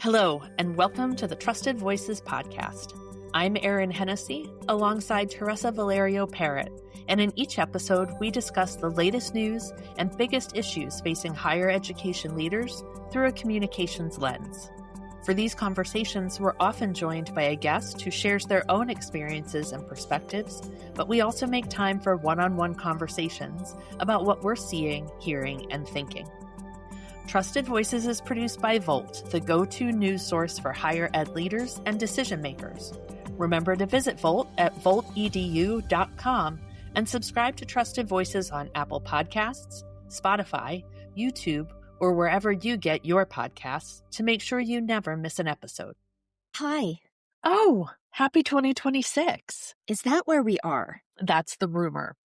Hello, and welcome to the Trusted Voices podcast. I'm Erin Hennessy, alongside Teresa Valerio, Parrot, and in each episode, we discuss the latest news and biggest issues facing higher education leaders through a communications lens. For these conversations, we're often joined by a guest who shares their own experiences and perspectives, but we also make time for one-on-one conversations about what we're seeing, hearing, and thinking. Trusted Voices is produced by Volt, the go-to news source for higher ed leaders and decision makers. Remember to visit Volt at voltedu.com and subscribe to Trusted Voices on Apple Podcasts, Spotify, YouTube, or wherever you get your podcasts to make sure you never miss an episode. Hi. Oh, happy 2026. Is that where we are? That's the rumor.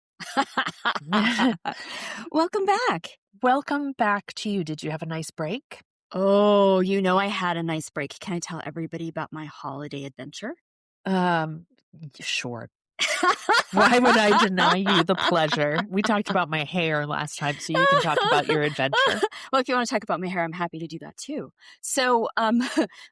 Welcome back. Welcome back to you. Did you have a nice break? Oh, I had a nice break. Can I tell everybody about my holiday adventure? Sure. Why would I deny you the pleasure? We talked about my hair last time, so you can talk about your adventure. Well, if you want to talk about my hair, I'm happy to do that too. So,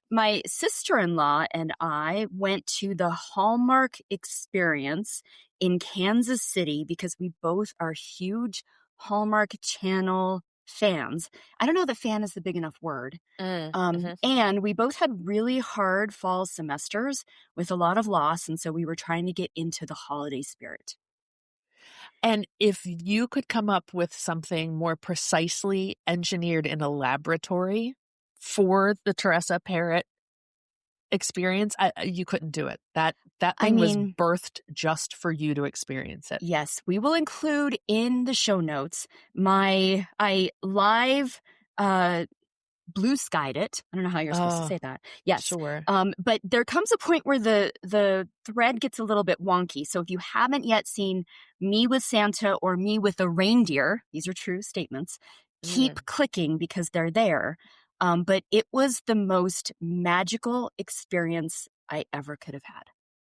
my sister-in-law and I went to the Hallmark Experience in Kansas City because we both are huge Hallmark Channel fans. I don't know that fan is the big enough word. And we both had really hard fall semesters with a lot of loss. And so we were trying to get into the holiday spirit. And if you could come up with something more precisely engineered in a laboratory for the Teresa Parrot experience, you couldn't do it. That thing was birthed just for you to experience it. Yes, we will include in the show notes I live blue skied it. I don't know how you're supposed to say that. Yes, sure. But there comes a point where the thread gets a little bit wonky. So if you haven't yet seen me with Santa or me with a reindeer, these are true statements. Keep clicking because they're there. But it was the most magical experience I ever could have had.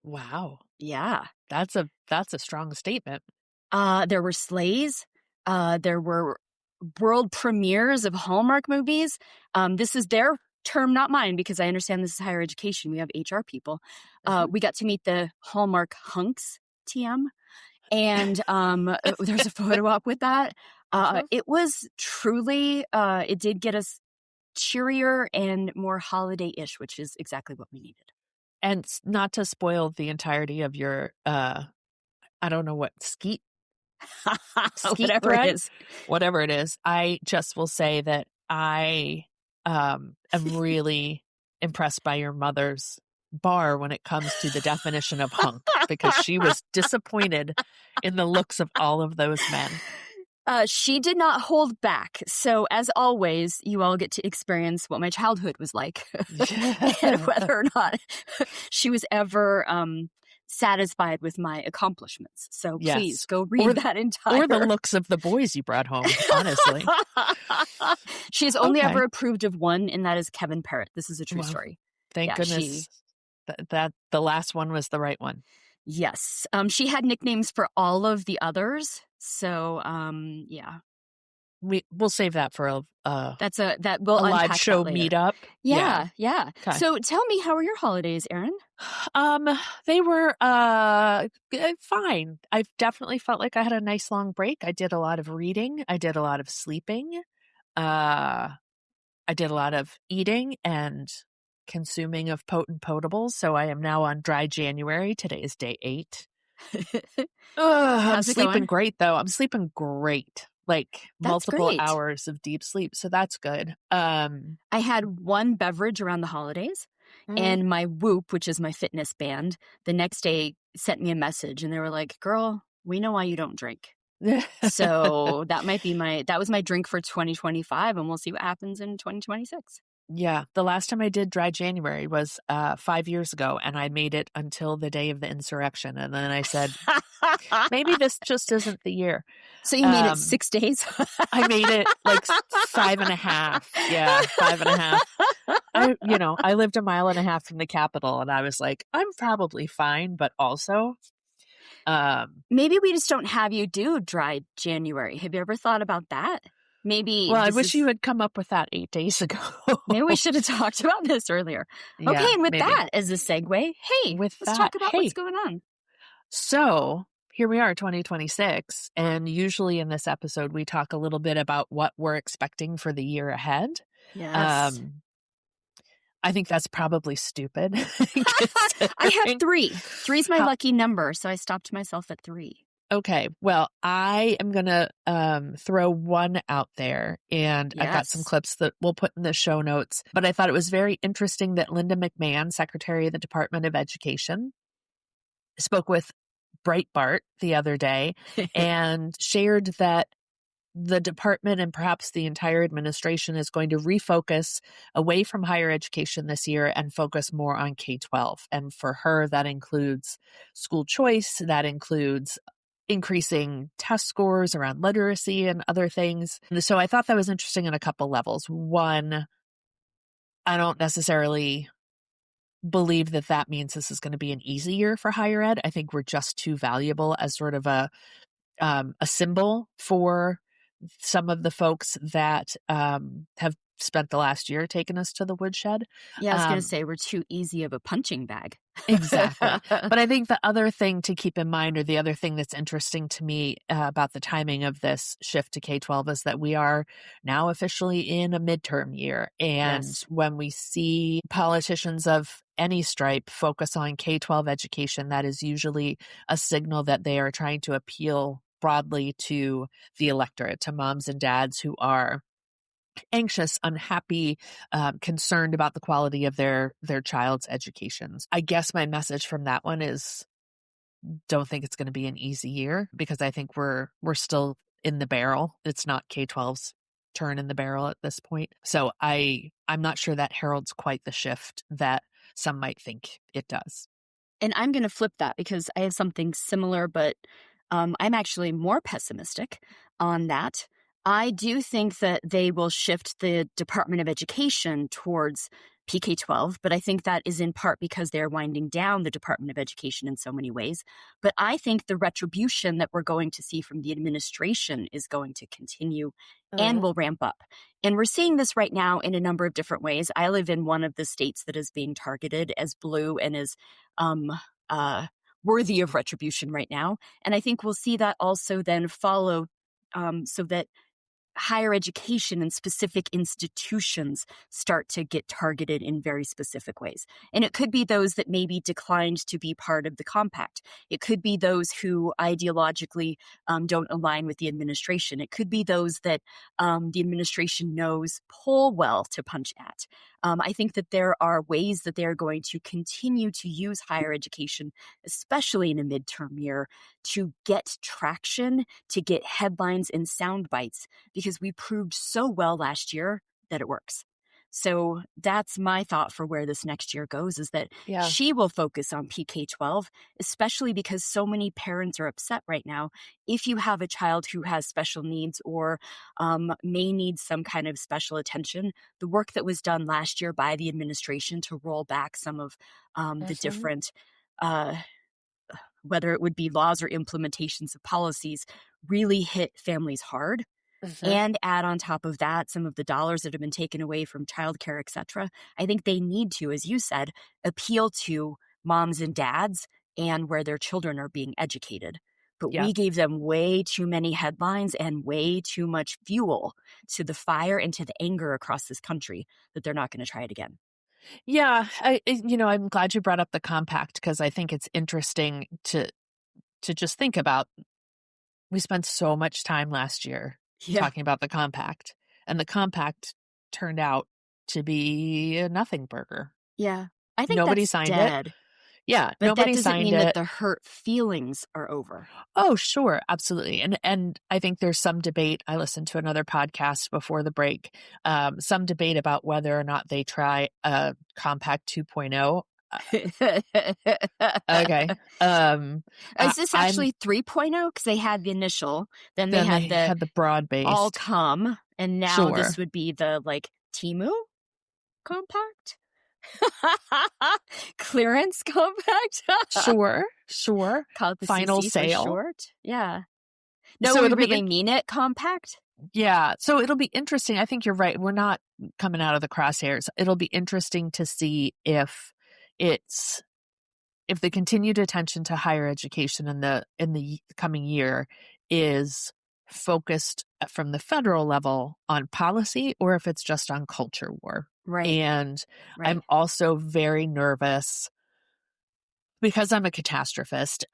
Wow. Yeah. That's a strong statement. There were sleighs. There were world premieres of Hallmark movies. This is their term, not mine, because I understand this is higher education. We have HR people. We got to meet the Hallmark hunks, TM. And there's a photo op with that. It was truly, it did get us cheerier and more holiday-ish, which is exactly what we needed. And not to spoil the entirety of your, I don't know what, skeet whatever it is. I just will say that I am really impressed by your mother's bar when it comes to the definition of hunk, because she was disappointed in the looks of all of those men. She did not hold back. So as always, you all get to experience what my childhood was like and whether or not she was ever satisfied with my accomplishments. So please go read that entire. Or the looks of the boys you brought home, honestly. She's only ever approved of one, and that is Kevin Parrot. This is a true story. Thank goodness that the last one was the right one. Yes. She had nicknames for all of the others. So, yeah. We'll save that for a live show meetup. Yeah. Okay. So tell me, how were your holidays, Erin? They were fine. I've definitely felt like I had a nice long break. I did a lot of reading. I did a lot of sleeping. I did a lot of eating and consuming of potent potables. So I am now on dry January. Today is day 8. I'm sleeping great though. I'm sleeping great. Like multiple hours of deep sleep. So that's good. I had one beverage around the holidays and my Whoop, which is my fitness band, the next day sent me a message and they were like, girl, we know why you don't drink. So that was my drink for 2025 and we'll see what happens in 2026. Yeah. The last time I did dry January was 5 years ago, and I made it until the day of the insurrection. And then I said, maybe this just isn't the year. So you made it 6 days? I made it like 5.5. Yeah, 5.5. I lived 1.5 miles from the Capitol, and I was like, I'm probably fine, but also. Maybe we just don't have you do dry January. Have you ever thought about that? Maybe Well, I this wish is, you had come up with that 8 days ago. maybe we should have talked about this earlier. Okay, Yeah, and with maybe. that as a segue, hey, With let's that, talk about what's hey, going on. so here we are, 2026, and usually in this episode, we talk a little bit about what we're expecting for the year ahead. Yes. I think that's probably stupid. I have considering 3. 3 is my how- lucky number, so I stopped myself at 3. Okay, well, I am going to throw one out there, and I've got some Yes. clips that we'll put in the show notes. But I thought it was very interesting that Linda McMahon, Secretary of the Department of Education, spoke with Breitbart the other day and shared that the department and perhaps the entire administration is going to refocus away from higher education this year and focus more on K-12. And for her, that includes school choice, that includes increasing test scores around literacy and other things. And so I thought that was interesting on a couple levels. One, I don't necessarily believe that that means this is going to be an easy year for higher ed. I think we're just too valuable as sort of a symbol for some of the folks that have spent the last year taking us to the woodshed. Yeah, I was going to say we're too easy of a punching bag. Exactly. But I think the other thing to keep in mind, or the other thing that's interesting to me about the timing of this shift to K-12 is that we are now officially in a midterm year. And Yes. when we see politicians of any stripe focus on K-12 education, that is usually a signal that they are trying to appeal broadly to the electorate, to moms and dads who are anxious, unhappy, concerned about the quality of their child's educations. I guess my message from that one is don't think it's going to be an easy year, because I think we're still in the barrel. It's not K-12's turn in the barrel at this point. So I'm not sure that heralds quite the shift that some might think it does. And I'm going to flip that because I have something similar, but I'm actually more pessimistic on that. I do think that they will shift the Department of Education towards PK-12, but I think that is in part because they're winding down the Department of Education in so many ways. But I think the retribution that we're going to see from the administration is going to continue and will ramp up. And we're seeing this right now in a number of different ways. I live in one of the states that is being targeted as blue and is worthy of retribution right now. And I think we'll see that also then follow so that higher education and specific institutions start to get targeted in very specific ways. And it could be those that maybe declined to be part of the compact. It could be those who ideologically don't align with the administration. It could be those that the administration knows poll well to punch at. I think that there are ways that they're going to continue to use higher education, especially in a midterm year, to get traction, to get headlines and sound bites, because we proved so well last year that it works. So that's my thought for where this next year goes, is that she will focus on PK-12, especially because so many parents are upset right now. If you have a child who has special needs or may need some kind of special attention, the work that was done last year by the administration to roll back some of the different whether it would be laws or implementations of policies, really hit families hard. And add on top of that some of the dollars that have been taken away from childcare, et cetera. I think they need to, as you said, appeal to moms and dads and where their children are being educated. But we gave them way too many headlines and way too much fuel to the fire and to the anger across this country that they're not going to try it again. Yeah, I'm glad you brought up the compact, because I think it's interesting to just think about. We spent so much time last year talking about the compact, and the compact turned out to be a nothing burger. Yeah, I think nobody that's signed dead. it. Yeah, but nobody that doesn't signed mean it. that the hurt feelings are over. Oh, sure, absolutely. And I think there's some debate. I listened to another podcast before the break, some debate about whether or not they try a compact 2.0. Okay. Is this actually 3.0? Because they had the initial, then they had the broad-based all come, and now this would be the Temu compact? Clearance compact? Sure. Call it the Final CC sale. for short. Yeah. No, So we it'll really mean it compact? Yeah. So it'll be interesting. I think you're right. We're not coming out of the crosshairs. It'll be interesting to see it's if the continued attention to higher education in the coming year is focused from the federal level on policy or if it's just on culture war. Right. And Right. I'm also very nervous because I'm a catastrophist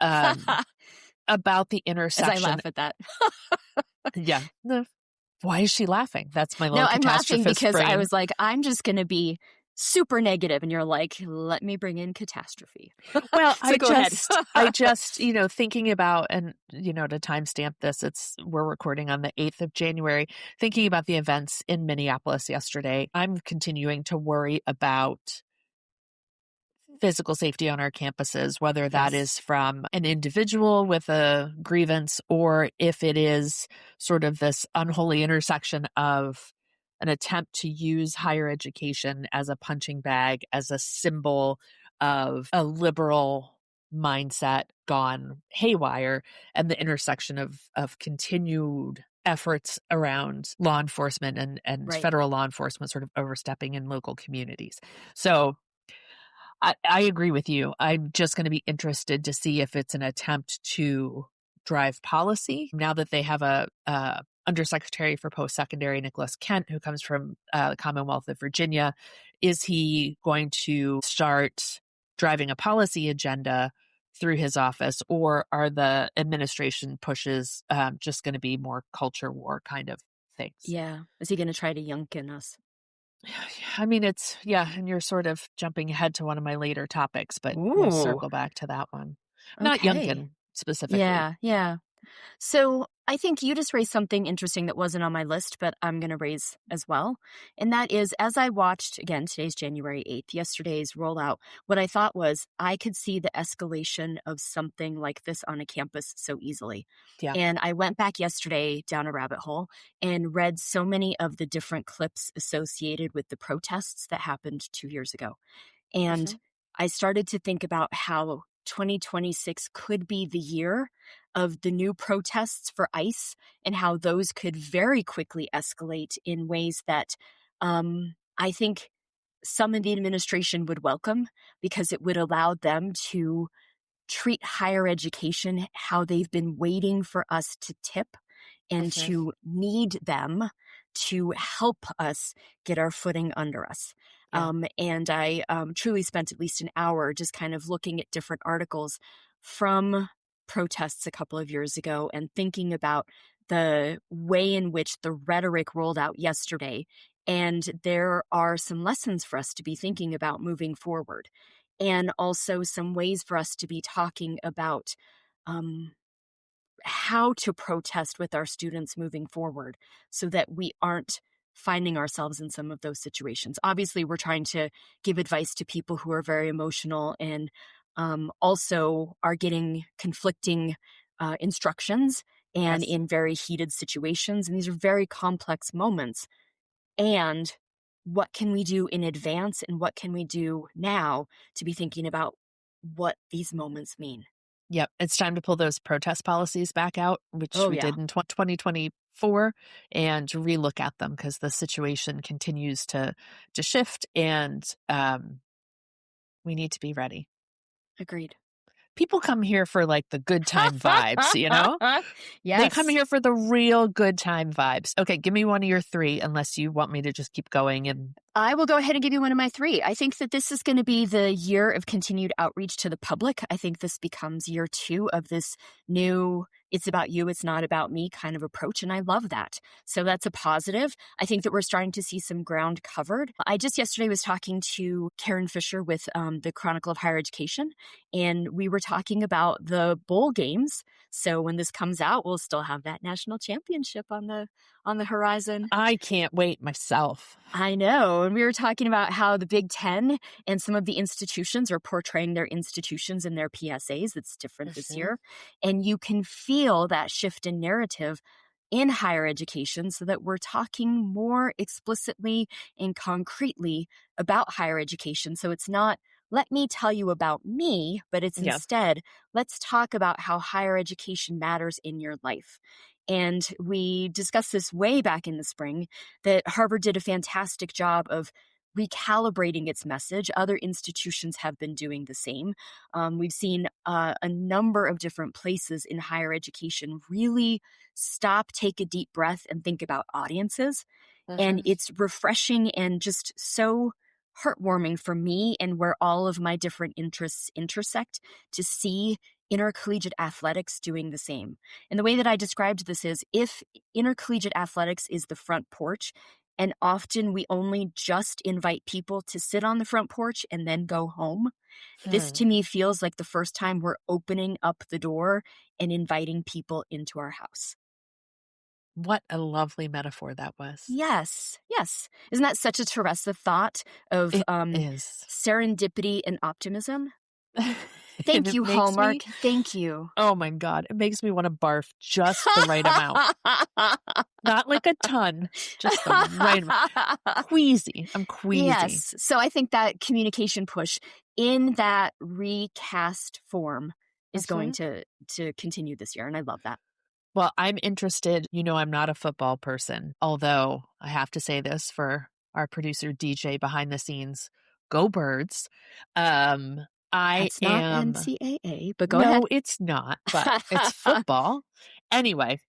about the As I intersection. laugh at that. Yeah. Why is she laughing? That's my No, little I'm laughing catastrophist because I brain. was like, I'm just going to be super negative, and you're like, let me bring in catastrophe. Well, So go ahead. I just, thinking about, and, to timestamp this, we're recording on the 8th of January, thinking about the events in Minneapolis yesterday. I'm continuing to worry about physical safety on our campuses, whether that Yes. is from an individual with a grievance or if it is sort of this unholy intersection of an attempt to use higher education as a punching bag, as a symbol of a liberal mindset gone haywire, and the intersection of continued efforts around law enforcement and Right. federal law enforcement sort of overstepping in local communities. So I agree with you. I'm just going to be interested to see if it's an attempt to drive policy now that they have a undersecretary for post-secondary, Nicholas Kent, who comes from the Commonwealth of Virginia. Is he going to start driving a policy agenda through his office, or are the administration pushes just going to be more culture war kind of things? Yeah. Is he going to try to Yunkin us? I mean, and you're sort of jumping ahead to one of my later topics, but we'll Ooh. circle back to that one. Not Okay. Yunkin specifically. Yeah. So I think you just raised something interesting that wasn't on my list, but I'm going to raise as well. And that is, as I watched, again, today's January 8th, yesterday's rollout, what I thought was I could see the escalation of something like this on a campus so easily. Yeah. And I went back yesterday down a rabbit hole and read so many of the different clips associated with the protests that happened 2 years ago. And I started to think about how 2026 could be the year of the new protests for ICE and how those could very quickly escalate in ways that I think some in the administration would welcome, because it would allow them to treat higher education how they've been waiting for us to tip and to need them to help us get our footing under us. Yeah. And I truly spent at least an hour just kind of looking at different articles from protests a couple of years ago and thinking about the way in which the rhetoric rolled out yesterday. And there are some lessons for us to be thinking about moving forward, and also some ways for us to be talking about how to protest with our students moving forward so that we aren't finding ourselves in some of those situations. Obviously, we're trying to give advice to people who are very emotional and also are getting conflicting instructions and in very heated situations. And these are very complex moments. And what can we do in advance and what can we do now to be thinking about what these moments mean? Yep. It's time to pull those protest policies back out, which we did in 2024, and relook at them because the situation continues to shift, and we need to be ready. Agreed. People come here for like the good time vibes, Yes. They come here for the real good time vibes. Okay, give me one of your three, unless you want me to just keep going. And I will go ahead and give you one of my three. I think that this is going to be the year of continued outreach to the public. I think this becomes year 2 of this new, it's about you, it's not about me kind of approach. And I love that. So that's a positive. I think that we're starting to see some ground covered. I just yesterday was talking to Karen Fisher with the Chronicle of Higher Education, and we were talking about the bowl games. So when this comes out, we'll still have that national championship on the horizon. I can't wait myself. I know. And we were talking about how the Big Ten and some of the institutions are portraying their institutions in their PSAs. That's different this year. And you can feel that shift in narrative in higher education so that we're talking more explicitly and concretely about higher education. So it's not, let me tell you about me, but it's instead, let's talk about how higher education matters in your life. And we discussed this way back in the spring, that Harvard did a fantastic job of recalibrating its message. Other institutions have been doing the same. We've seen a number of different places in higher education really stop, take a deep breath, and think about audiences. And it's refreshing and just so heartwarming for me, and where all of my different interests intersect, to see intercollegiate athletics doing the same. And the way that I described this is, if intercollegiate athletics is the front porch, and often we only just invite people to sit on the front porch and then go home, this to me feels like the first time we're opening up the door and inviting people into our house. What a lovely metaphor that was. Yes, yes. Isn't that such a Teresa thought of It is. serendipity and optimism? Thank you, Hallmark. Thank you. Oh my God. It makes me want to barf just the right amount. Not like a ton, just the right amount. Queasy. I'm queasy. Yes. So I think that communication push in that recast form is going to continue this year. And I love that. Well, I'm interested. I'm not a football person, although I have to say this for our producer DJ behind the scenes. Go Birds. It's not NCAA, but go ahead. No, it's not, but it's football. Anyway,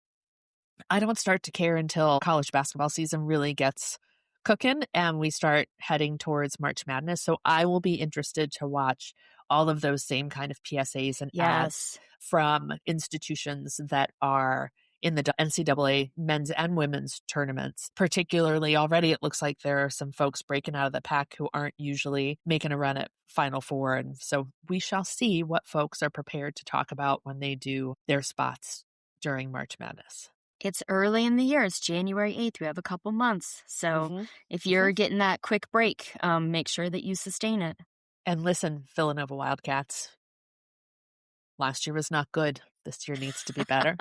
I don't start to care until college basketball season really gets cooking and we start heading towards March Madness. So I will be interested to watch all of those same kind of PSAs and ads from institutions that are in the NCAA men's and women's tournaments. Particularly already, it looks like there are some folks breaking out of the pack who aren't usually making a run at Final Four. And so we shall see what folks are prepared to talk about when they do their spots during March Madness. It's early in the year. It's January 8th. We have a couple months. So if you're getting that quick break, make sure that you sustain it. And listen, Villanova Wildcats, last year was not good. This year needs to be better.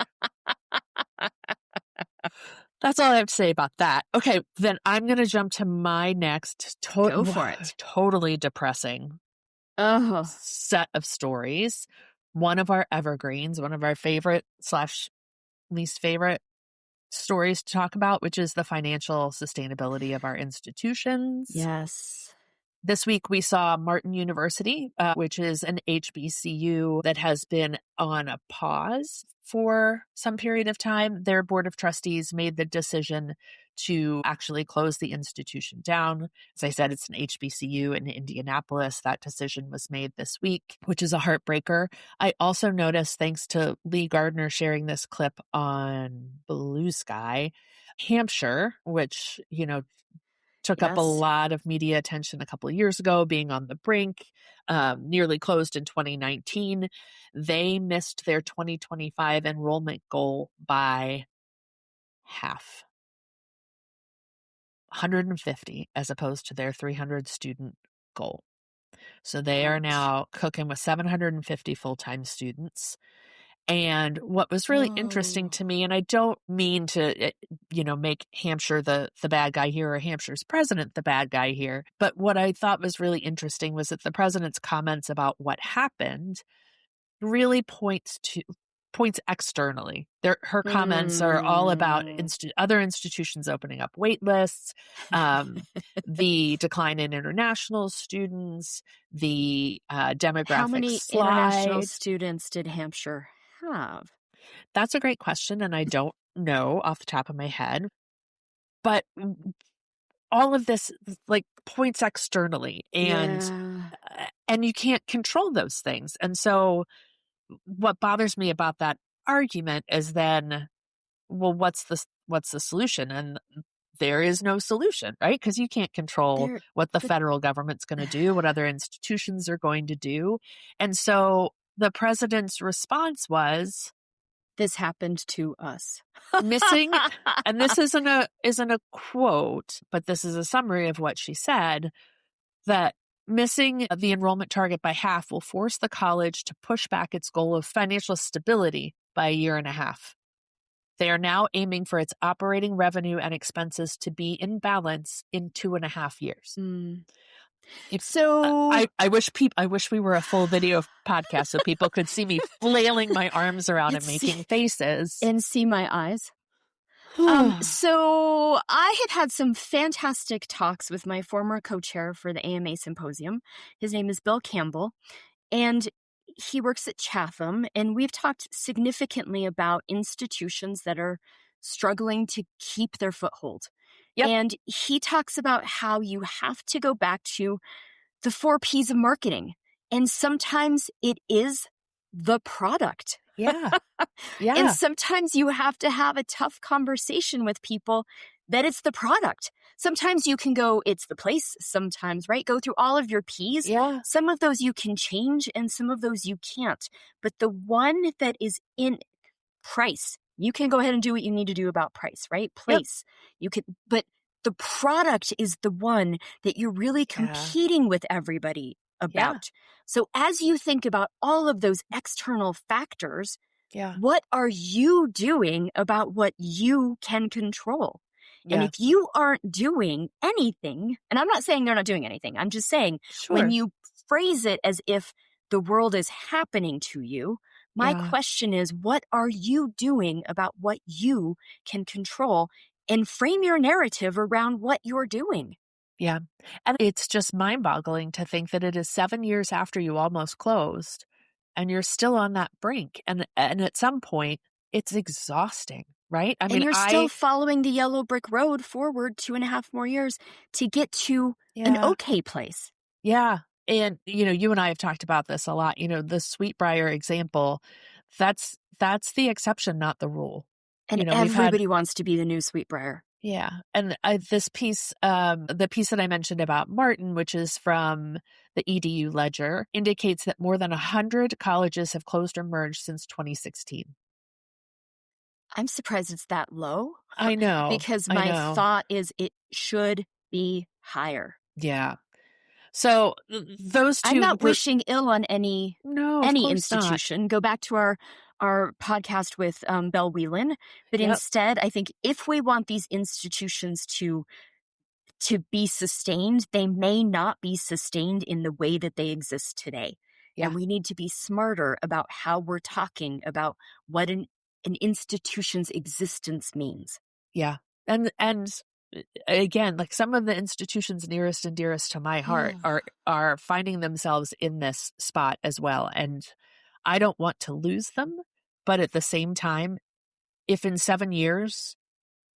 That's all I have to say about that. Okay, then I'm going to jump to my next Go for it. Totally depressing set of stories. One of our evergreens, one of our favorite / least favorite stories to talk about, which is the financial sustainability of our institutions. Yes. This week, we saw Martin University, which is an HBCU that has been on a pause for some period of time. Their board of trustees made the decision to actually close the institution down. As I said, it's an HBCU in Indianapolis. That decision was made this week, which is a heartbreaker. I also noticed, thanks to Lee Gardner sharing this clip on Blue Sky, Hampshire, which, took up a lot of media attention a couple of years ago, being on the brink, nearly closed in 2019. They missed their 2025 enrollment goal by half. 150 as opposed to their 300 student goal. So they are now cooking with 750 full-time students. And what was really interesting to me, and I don't mean to, make Hampshire the bad guy here or Hampshire's president the bad guy here, but what I thought was really interesting was that the president's comments about what happened really points externally. Her comments are all about other institutions opening up wait lists, the decline in international students, the demographic How many slide. International students did Hampshire have? That's a great question, and I don't know off the top of my head. But all of this points externally, and you can't control those things. And so what bothers me about that argument is then, well, what's the solution? And there is no solution, right? Because you can't control what the federal government's going to do, what other institutions are going to do. And so the president's response was, this happened to us. Missing, and this isn't a quote, but this is a summary of what she said, that missing the enrollment target by half will force the college to push back its goal of financial stability by a year and a half. They are now aiming for its operating revenue and expenses to be in balance in 2.5 years. So I wish we were a full video podcast so people could see me flailing my arms around and making faces and see my eyes. So I had some fantastic talks with my former co-chair for the AMA symposium. His name is Bill Campbell, and he works at Chatham, and we've talked significantly about institutions that are struggling to keep their foothold. Yep. And he talks about how you have to go back to the 4 P's of marketing. And sometimes it is the product. Yeah. And Yeah. sometimes you have to have a tough conversation with people that it's the product. Sometimes you can go, it's the place. Sometimes, right? Go through all of your P's. Yeah. Some of those you can change and some of those you can't. But the one that is in price, you can go ahead and do what you need to do about price, right? Place. You can, but the product is the one that you're really competing with everybody about. So as you think about all of those external factors, Yeah. what are you doing about what you can control? And Yeah. if you aren't doing anything, and I'm not saying they're not doing anything, I'm just saying Sure. when you phrase it as if the world is happening to you, my question is, what are you doing about what you can control? And frame your narrative around what you're doing. Yeah. And it's just mind-boggling to think that it is 7 years after you almost closed and you're still on that brink. And at some point, it's exhausting, right? I And mean, you're still following the yellow brick road forward 2.5 more years to get to an okay place. Yeah. And, you and I have talked about this a lot. The Sweetbriar example, that's the exception, not the rule. And We've had, everybody wants to be the new Sweetbriar. yeah. And this piece, the piece that I mentioned about Martin, which is from the EDU Ledger, indicates that more than 100 colleges have closed or merged since 2016. I'm surprised it's that low. I know. Because my thought is it should be higher. Yeah. So those two. I'm not wishing ill on any institution. Not. Go back to our podcast with Belle Whelan. But instead, I think if we want these institutions to be sustained, they may not be sustained in the way that they exist today. Yeah. And we need to be smarter about how we're talking about what an institution's existence means. Yeah. And again, like some of the institutions nearest and dearest to my heart are finding themselves in this spot as well. And I don't want to lose them. But at the same time, if in 7 years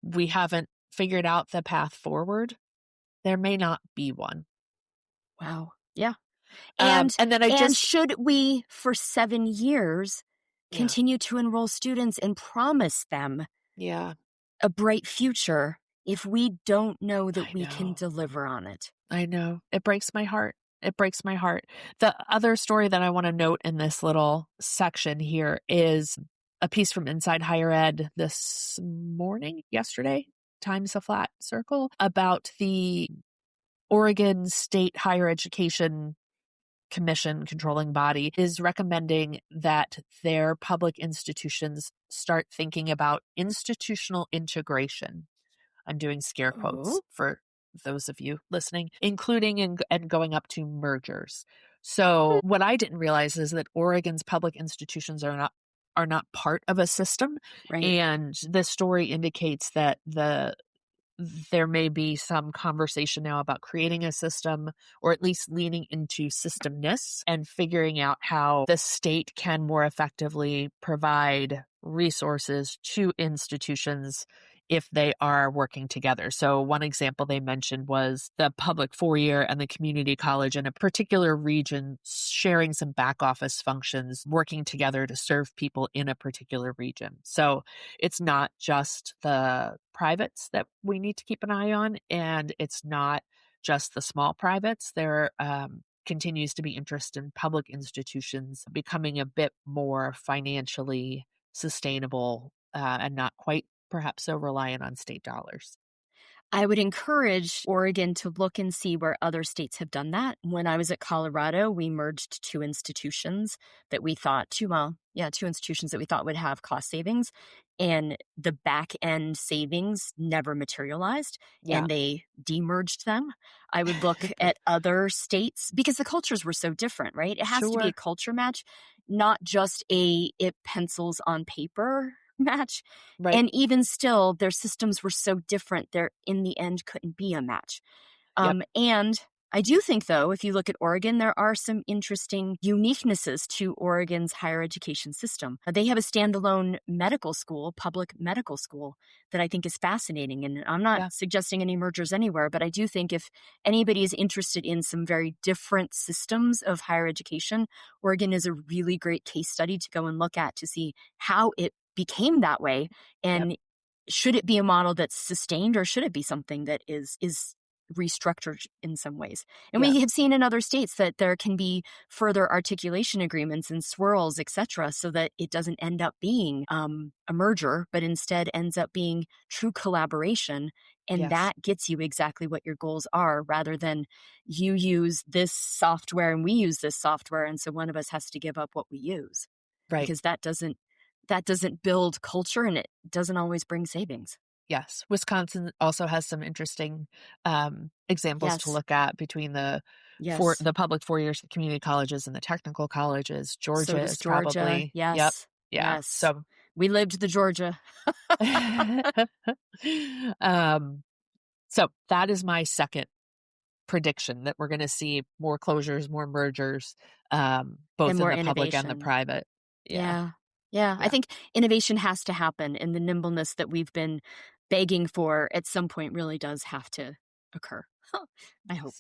we haven't figured out the path forward, there may not be one. Wow. Yeah. And then should we, for 7 years, continue to enroll students and promise them a bright future if we don't know that we can deliver on it? I know. It breaks my heart. It breaks my heart. The other story that I want to note in this little section here is a piece from Inside Higher Ed yesterday, Times a Flat Circle, about the Oregon State Higher Education Commission, controlling body, is recommending that their public institutions start thinking about institutional integration. I'm doing scare quotes for those of you listening, including and going up to mergers. So what I didn't realize is that Oregon's public institutions are not part of a system. Right. And this story indicates that there may be some conversation now about creating a system, or at least leaning into systemness and figuring out how the state can more effectively provide resources to institutions if they are working together. So one example they mentioned was the public 4-year and the community college in a particular region sharing some back office functions, working together to serve people in a particular region. So it's not just the privates that we need to keep an eye on, and it's not just the small privates. There continues to be interest in public institutions becoming a bit more financially sustainable and not quite perhaps so reliant on state dollars. I would encourage Oregon to look and see where other states have done that. When I was at Colorado, we merged two institutions that we thought, two institutions that we thought would have cost savings, and the back end savings never materialized, and they demerged them. I would look at other states because the cultures were so different, right? It has to be a culture match, not just it pencils on paper match. Right. And even still, their systems were so different, there in the end couldn't be a match. Yep. And I do think, though, if you look at Oregon, there are some interesting uniquenesses to Oregon's higher education system. They have a standalone medical school, public medical school, that I think is fascinating. And I'm not suggesting any mergers anywhere, but I do think if anybody is interested in some very different systems of higher education, Oregon is a really great case study to go and look at to see how it became that way. And should it be a model that's sustained, or should it be something that is restructured in some ways? And we have seen in other states that there can be further articulation agreements and swirls, etc., so that it doesn't end up being a merger, but instead ends up being true collaboration. And that gets you exactly what your goals are, rather than you use this software and we use this software, and so one of us has to give up what we use. Right. Because that doesn't build culture, and it doesn't always bring savings. Yes. Wisconsin also has some interesting examples to look at between the public 4-year community colleges and the technical colleges. Georgia so is Georgia. probably. Yes. Yep. Yeah. Yes. So we lived the Georgia. So that is my second prediction, that we're going to see more closures, more mergers, both in the public and the private. Yeah. I think innovation has to happen, and the nimbleness that we've been begging for at some point really does have to occur. I hope.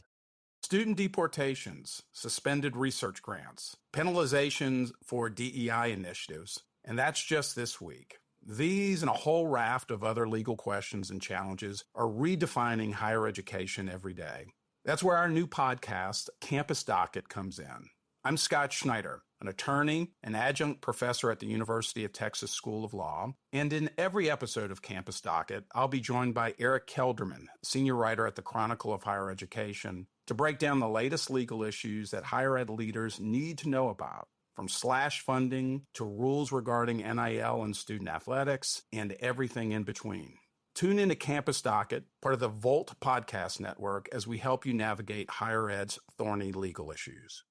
Student deportations, suspended research grants, penalizations for DEI initiatives, and that's just this week. These and a whole raft of other legal questions and challenges are redefining higher education every day. That's where our new podcast, Campus Docket, comes in. I'm Scott Schneider, an attorney and adjunct professor at the University of Texas School of Law. And in every episode of Campus Docket, I'll be joined by Eric Kelderman, senior writer at the Chronicle of Higher Education, to break down the latest legal issues that higher ed leaders need to know about, from slash funding to rules regarding NIL and student athletics, and everything in between. Tune into Campus Docket, part of the Volt podcast network, as we help you navigate higher ed's thorny legal issues.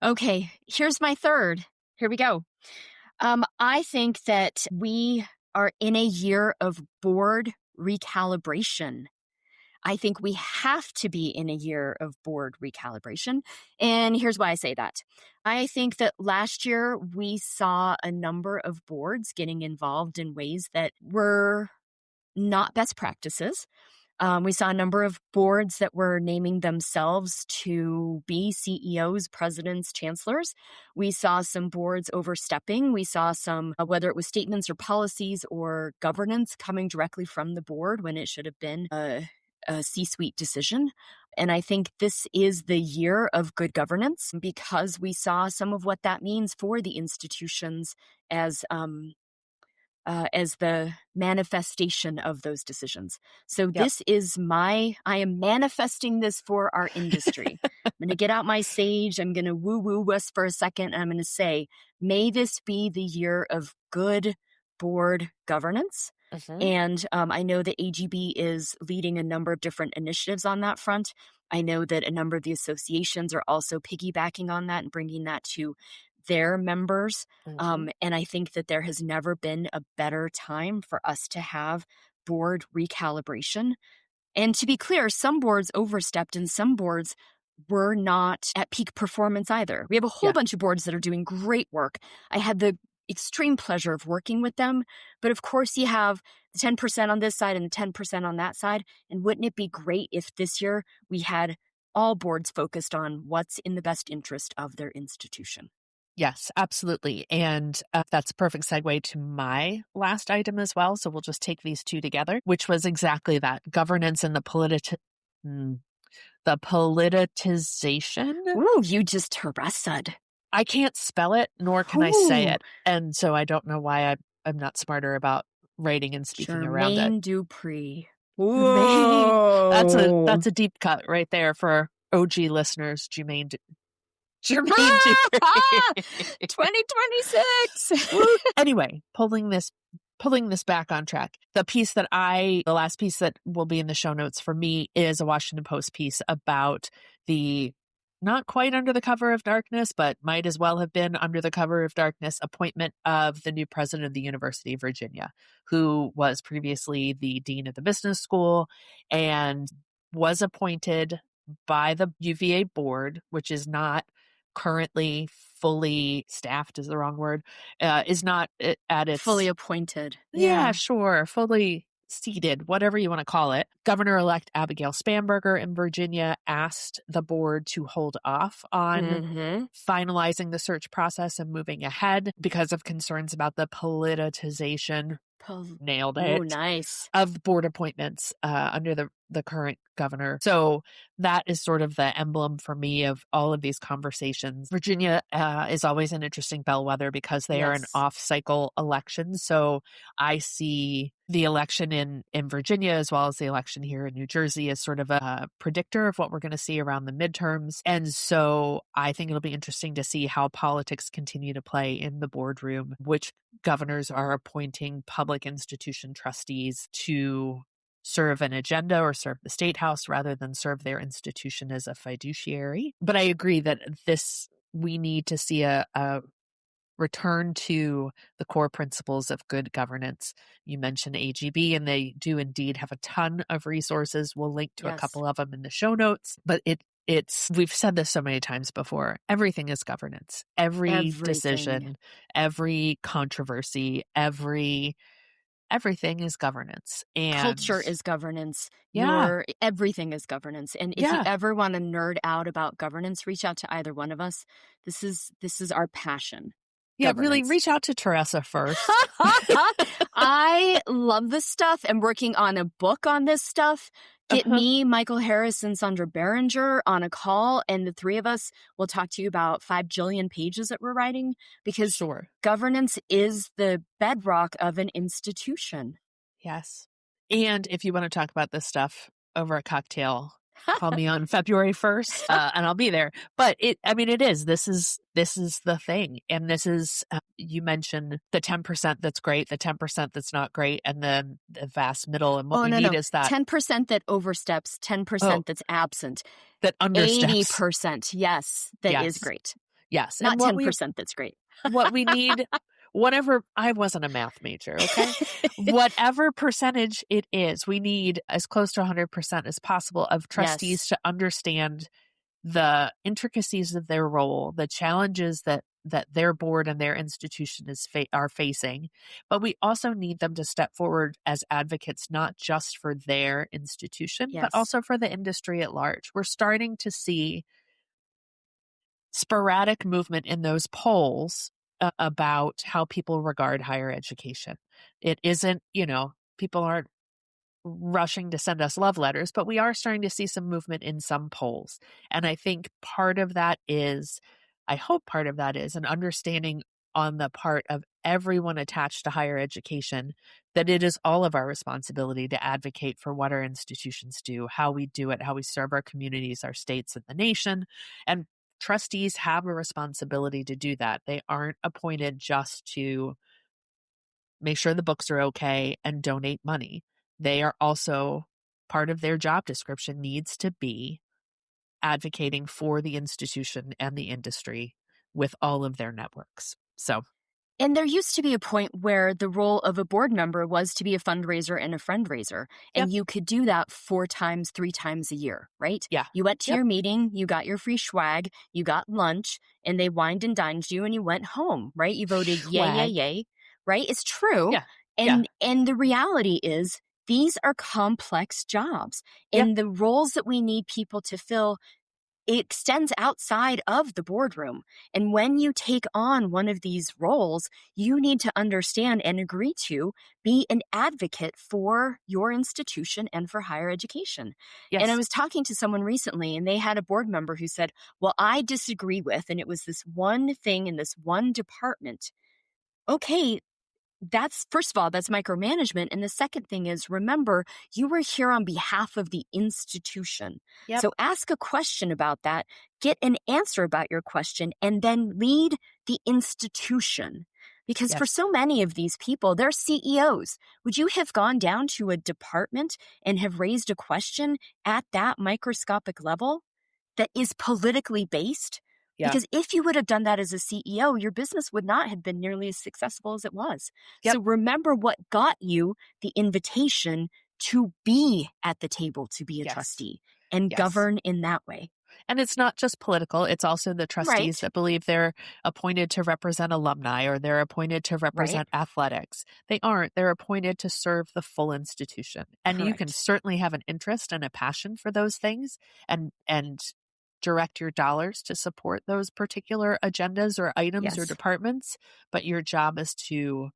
Okay, here's my third. Here we go. I think that we are in a year of board recalibration. I think we have to be in a year of board recalibration. And here's why I say that. I think that last year we saw a number of boards getting involved in ways that were not best practices. We saw a number of boards that were naming themselves to be CEOs, presidents, chancellors. We saw some boards overstepping. We saw some, whether it was statements or policies or governance, coming directly from the board when it should have been a C-suite decision. And I think this is the year of good governance, because we saw some of what that means for the institutions as the manifestation of those decisions. So this is I am manifesting this for our industry. I'm going to get out my sage. I'm going to woo-woo us for a second. And I'm going to say, may this be the year of good board governance. And I know that AGB is leading a number of different initiatives on that front. I know that a number of the associations are also piggybacking on that and bringing that to their members. And I think that there has never been a better time for us to have board recalibration. And to be clear, some boards overstepped and some boards were not at peak performance either. We have a whole bunch of boards that are doing great work. I had the extreme pleasure of working with them. But of course, you have the 10% on this side and the 10% on that side. And wouldn't it be great if this year we had all boards focused on what's in the best interest of their institution? Yes, absolutely. And that's a perfect segue to my last item as well. So we'll just take these two together, which was exactly that: governance and the politicization. Ooh, you just Teresa'd. I can't spell it, nor can I say it. And so I don't know why I'm not smarter about writing and speaking around it. Jermaine Dupree. Whoa. That's a deep cut right there for OG listeners. Jermaine Dupree. 2026. Anyway, pulling this back on track. The last piece that will be in the show notes for me is a Washington Post piece about the not quite under the cover of darkness, but might as well have been under the cover of darkness, appointment of the new president of the University of Virginia, who was previously the dean of the business school and was appointed by the UVA board, which is not currently fully staffed, is the wrong word, is not at its... Fully appointed. Yeah, sure. Fully seated, whatever you want to call it. Governor-elect Abigail Spanberger in Virginia asked the board to hold off on finalizing the search process and moving ahead because of concerns about the politicization. Nailed it. Oh, nice. Of board appointments under the current governor. So that is sort of the emblem for me of all of these conversations. Virginia is always an interesting bellwether because they are an off-cycle election. So I see the election in Virginia as well as the election here in New Jersey as sort of a predictor of what we're going to see around the midterms. And so I think it'll be interesting to see how politics continue to play in the boardroom, which governors are appointing public institution trustees to serve an agenda or serve the state house rather than serve their institution as a fiduciary. But I agree that we need to see a return to the core principles of good governance. You mentioned AGB, and they do indeed have a ton of resources. We'll link to a couple of them in the show notes, but we've said this so many times before. Everything is governance. Every decision, every controversy, everything is governance. And culture is governance. Yeah. Everything is governance. And if you ever want to nerd out about governance, reach out to either one of us. This is our passion. Yeah, governance. Really reach out to Teresa first. I love this stuff. I'm working on a book on this stuff. Get me, Michael Harris, and Sandra Berenger on a call, and the three of us will talk to you about 5 jillion pages that we're writing, because governance is the bedrock of an institution. Yes. And if you want to talk about this stuff over a cocktail, call me on February 1st, and I'll be there. But this is the thing. And this is, you mentioned the 10% that's great, the 10% that's not great, and then the vast middle. And what we need is that 10% that oversteps, 10% that's absent, that understeps. 80%, yes, that is great. Yes. Not 10% that's great. What we need, I wasn't a math major, okay? Whatever percentage it is, we need as close to 100% as possible of trustees to understand the intricacies of their role, the challenges that their board and their institution are facing. But we also need them to step forward as advocates, not just for their institution, but also for the industry at large. We're starting to see sporadic movement in those polls about how people regard higher education. It isn't, people aren't rushing to send us love letters, but we are starting to see some movement in some polls. And I think I hope part of that is an understanding on the part of everyone attached to higher education that it is all of our responsibility to advocate for what our institutions do, how we do it, how we serve our communities, our states, and the nation. And trustees have a responsibility to do that. They aren't appointed just to make sure the books are okay and donate money. They are also, part of their job description needs to be advocating for the institution and the industry with all of their networks. And there used to be a point where the role of a board member was to be a fundraiser and a friend-raiser. And you could do that 4 times, 3 times a year, right? Yeah. You went to your meeting, you got your free swag, you got lunch, and they wined and dined you, and you went home, right? You voted yay, right? It's true. Yeah. And the reality is, these are complex jobs. And the roles that we need people to fill, it extends outside of the boardroom. And when you take on one of these roles, you need to understand and agree to be an advocate for your institution and for higher education. Yes. And I was talking to someone recently, and they had a board member who said, well, I disagree with, and it was this one thing in this one department. Okay, first of all, that's micromanagement. And the second thing is, remember, you were here on behalf of the institution. Yep. So ask a question about that, get an answer about your question, and then lead the institution. Because for so many of these people, they're CEOs. Would you have gone down to a department and have raised a question at that microscopic level? that is politically based. Yeah. Because if you would have done that as a CEO, your business would not have been nearly as successful as it was. Yep. So remember what got you the invitation to be at the table, to be a trustee and govern in that way. And it's not just political. It's also the trustees that believe they're appointed to represent alumni or they're appointed to represent athletics. They aren't. They're appointed to serve the full institution. And you can certainly have an interest and a passion for those things and direct your dollars to support those particular agendas or items or departments. But your job is to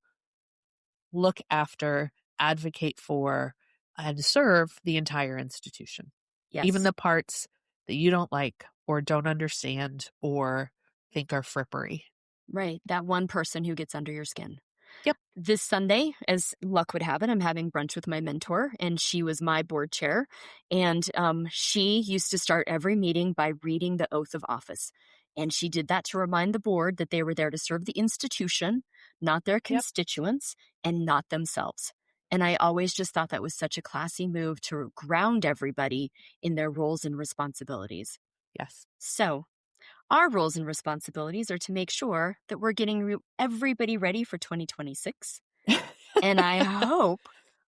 look after, advocate for, and serve the entire institution. Yes. Even the parts that you don't like or don't understand or think are frippery. Right. That one person who gets under your skin. Yep. This Sunday, as luck would have it, I'm having brunch with my mentor, and she was my board chair. And she used to start every meeting by reading the oath of office. And she did that to remind the board that they were there to serve the institution, not their constituents, and not themselves. And I always just thought that was such a classy move to ground everybody in their roles and responsibilities. Yes. So our roles and responsibilities are to make sure that we're getting everybody ready for 2026. And I hope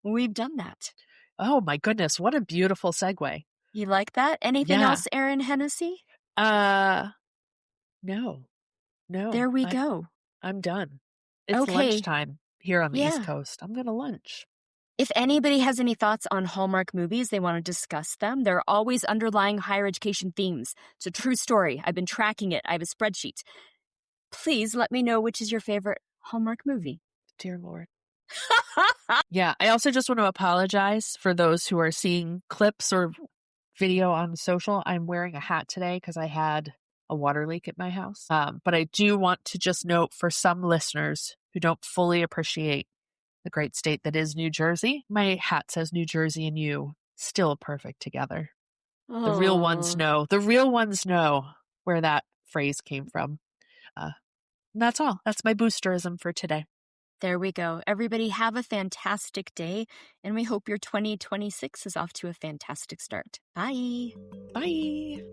we've done that. Oh, my goodness. What a beautiful segue. You like that? Anything else, Erin Hennessy? No. There we go. I'm done. It's lunchtime here on the East Coast. I'm going to lunch. If anybody has any thoughts on Hallmark movies, they want to discuss them. There are always underlying higher education themes. It's a true story. I've been tracking it. I have a spreadsheet. Please let me know which is your favorite Hallmark movie. Dear Lord. Yeah, I also just want to apologize for those who are seeing clips or video on social. I'm wearing a hat today because I had a water leak at my house. But I do want to just note for some listeners who don't fully appreciate the great state that is New Jersey, my hat says New Jersey and you still perfect together. The real ones know. The real ones know where that phrase came from. And that's all. That's my boosterism for today. There we go. Everybody have a fantastic day, and we hope your 2026 is off to a fantastic start. Bye. Bye.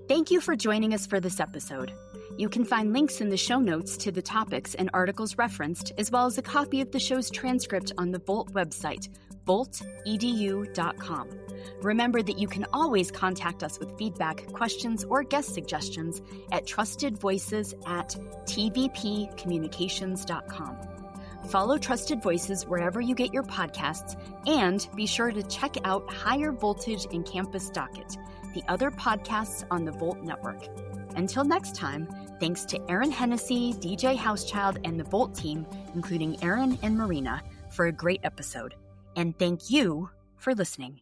Thank you for joining us for this episode. You can find links in the show notes to the topics and articles referenced, as well as a copy of the show's transcript on the Volt website, voltedu.com. Remember that you can always contact us with feedback, questions, or guest suggestions at trustedvoices@tvpcommunications.com. Follow Trusted Voices wherever you get your podcasts, and be sure to check out Higher Voltage and Campus Docket, the other podcasts on the Volt Network. Until next time, thanks to Erin Hennessy, DJ Housechild, and the Volt team, including Erin and Marina, for a great episode. And thank you for listening.